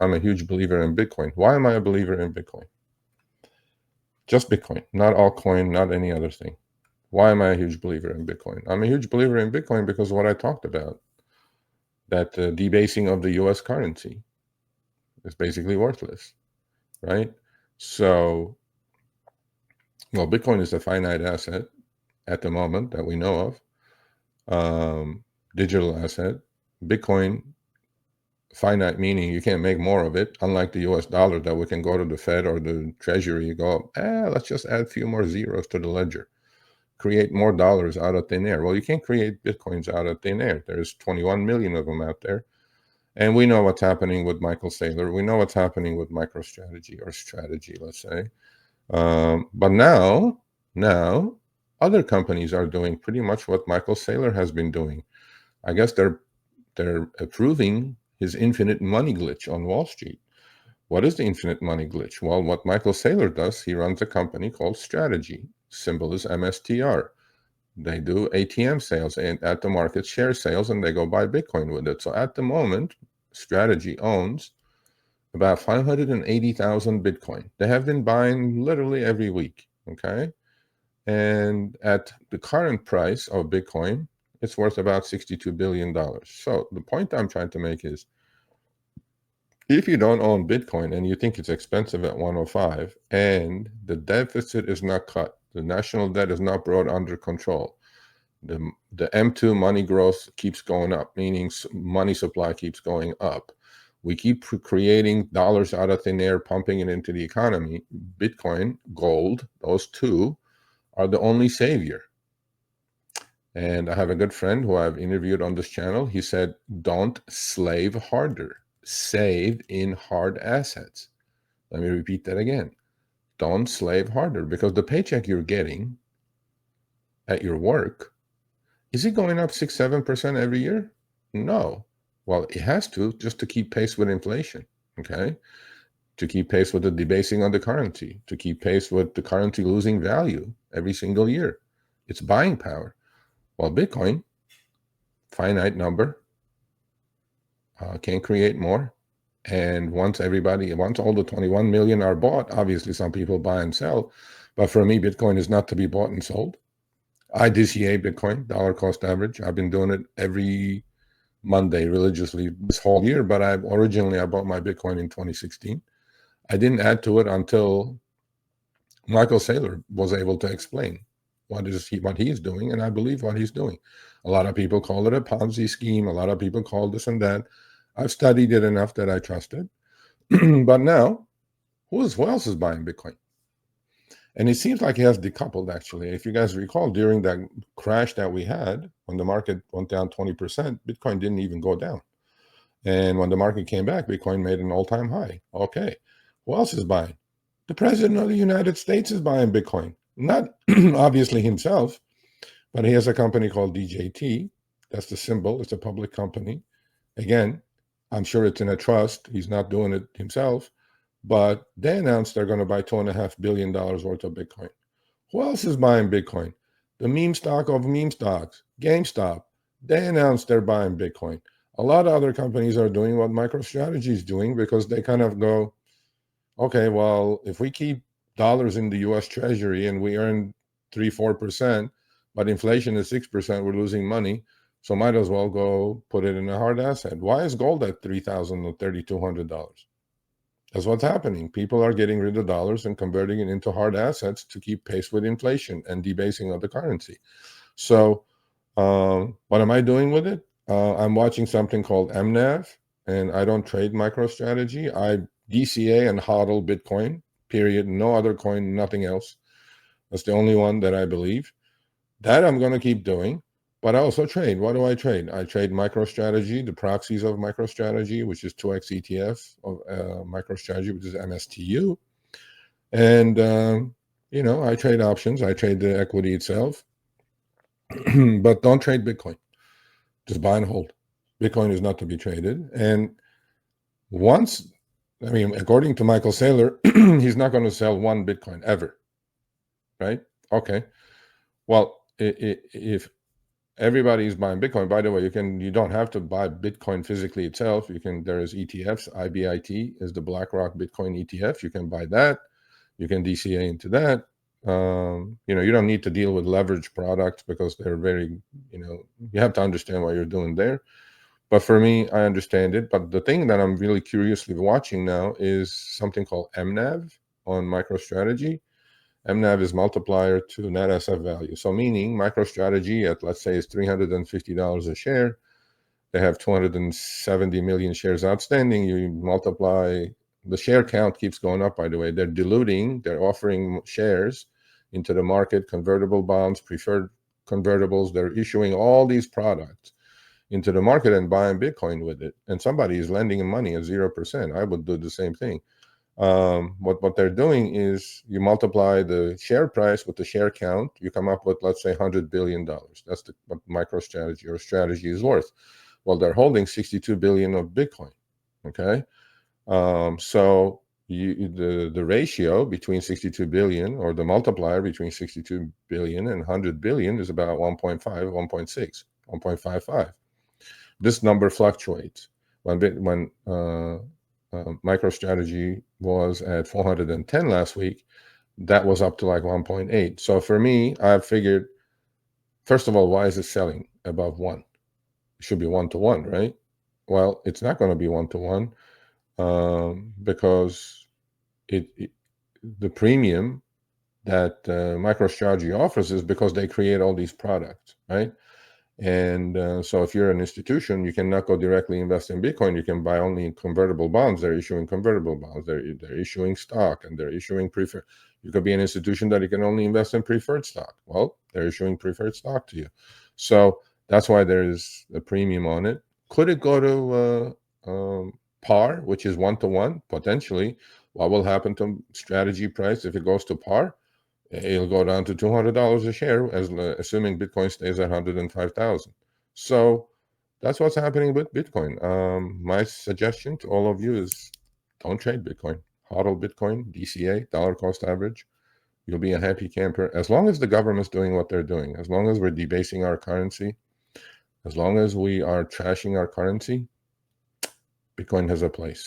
I'm a huge believer in Bitcoin. Why am I a believer in Bitcoin? Just Bitcoin, not altcoin, not any other thing. Why am I a huge believer in Bitcoin? I'm a huge believer in Bitcoin because of what I talked about, that debasing of the US currency is basically worthless, right? So, well, Bitcoin is a finite asset at the moment that we know of, digital asset. Bitcoin, finite meaning you can't make more of it, unlike the US dollar that we can go to the Fed or the Treasury, go, let's just add a few more zeros to the ledger, create more dollars out of thin air. Well, you can't create Bitcoins out of thin air. There's 21 million of them out there. And we know what's happening with Michael Saylor. We know what's happening with MicroStrategy, or strategy, let's say. But now, other companies are doing pretty much what Michael Saylor has been doing. I guess they're approving his infinite money glitch on Wall Street. What is the infinite money glitch? Well, what Michael Saylor does, he runs a company called Strategy. Symbol is MSTR. They do ATM sales and at the market share sales, and they go buy Bitcoin with it. So at the moment, Strategy owns about 580,000 Bitcoin. They have been buying literally every week, okay? And at the current price of Bitcoin, it's worth about $62 billion. So the point I'm trying to make is, if you don't own Bitcoin and you think it's expensive at 105 and the deficit is not cut, the national debt is not brought under control, the M2 money growth keeps going up, meaning money supply keeps going up. We keep creating dollars out of thin air, pumping it into the economy. Bitcoin, gold, those two are the only savior. And I have a good friend who I've interviewed on this channel. He said, don't slave harder. Save in hard assets. Let me repeat that again. Don't slave harder, because the paycheck you're getting at your work, is it going up 6-7% every year? No. Well, it has to, just to keep pace with inflation, okay? To keep pace with the debasing of the currency, to keep pace with the currency losing value every single year. It's buying power. Well, Bitcoin, finite number, can't create more. And once all the 21 million are bought, obviously some people buy and sell. But for me, Bitcoin is not to be bought and sold. I DCA Bitcoin, dollar cost average. I've been doing it every Monday religiously this whole year, but I bought my Bitcoin in 2016. I didn't add to it until Michael Saylor was able to explain what he's doing, and I believe what he's doing. A lot of people call it a Ponzi scheme. A lot of people call this and that. I've studied it enough that I trust it. But now, who else is buying Bitcoin? And it seems like he has decoupled, actually. If you guys recall, during that crash that we had, when the market went down 20%, Bitcoin didn't even go down. And when the market came back, Bitcoin made an all-time high. Okay. Who else is buying? The president of the United States is buying Bitcoin. Not obviously himself, but he has a company called DJT. That's the symbol. It's a public company. Again, I'm sure it's in a trust. He's not doing it himself. But they announced they're going to buy $2.5 billion worth of Bitcoin. Who else is buying Bitcoin? The meme stock of meme stocks, GameStop. They announced they're buying Bitcoin. A lot of other companies are doing what MicroStrategy is doing, because they kind of go, okay, well, if we keep dollars in the US Treasury and we earn 3-4%, but inflation is 6%, we're losing money. So might as well go put it in a hard asset. Why is gold at $3,000 or $3,200? That's what's happening. People are getting rid of dollars and converting it into hard assets to keep pace with inflation and debasing of the currency. So what am I doing with it? I'm watching something called MNAV, and I don't trade MicroStrategy. I DCA and hodl Bitcoin, period. No other coin, nothing else. That's the only one that I believe. That I'm going to keep doing. But I also trade. What do I trade? I trade MicroStrategy, the proxies of MicroStrategy, which is 2x ETF of MicroStrategy, which is MSTU. And, I trade options. I trade the equity itself. But don't trade Bitcoin. Just buy and hold. Bitcoin is not to be traded. And according to Michael Saylor, he's not going to sell one Bitcoin ever. Right? Okay. Well, if everybody's buying Bitcoin. By the way, you don't have to buy Bitcoin physically itself. There is ETFs. IBIT is the BlackRock Bitcoin ETF. You can buy that. You can DCA into that. You don't need to deal with leverage products because they're very, you have to understand what you're doing there. But for me, I understand it. But the thing that I'm really curiously watching now is something called MNAV on MicroStrategy. MNAV is multiplier to net asset value. So meaning MicroStrategy at, let's say, is $350 a share. They have 270 million shares outstanding. You multiply, the share count keeps going up, by the way. They're diluting, they're offering shares into the market, convertible bonds, preferred convertibles. They're issuing all these products into the market and buying Bitcoin with it. And somebody is lending money at 0%. I would do the same thing. What they're doing is you multiply the share price with the share count, you come up with, let's say, $100 billion. That's what MicroStrategy or strategy is worth. Well, they're holding 62 billion of Bitcoin. Okay. So the ratio between 62 billion, or the multiplier between 62 billion and 100 billion, is about 1.5, 1.6, 1.55. This number fluctuates. When MicroStrategy was at 410 last week, that was up to like 1.8. So for me, I figured, first of all, why is it selling above 1? It should be 1-to-1, right? Well, it's not going to be 1-to-1 because the premium that MicroStrategy offers is because they create all these products, right? And so if you're an institution, you cannot go directly invest in Bitcoin. You can buy only convertible bonds. They're issuing convertible bonds. They're issuing stock, and they're issuing preferred. You could be an institution that you can only invest in preferred stock. Well, they're issuing preferred stock to you. So that's why there is a premium on it. Could it go to par, which is 1-to-1? Potentially. What will happen to strategy price if it goes to par? It'll go down to $200 a share, assuming Bitcoin stays at 105,000. So that's what's happening with Bitcoin. My suggestion to all of you is don't trade Bitcoin. HODL Bitcoin, DCA, dollar cost average. You'll be a happy camper as long as the government's doing what they're doing, as long as we're debasing our currency, as long as we are trashing our currency. Bitcoin has a place.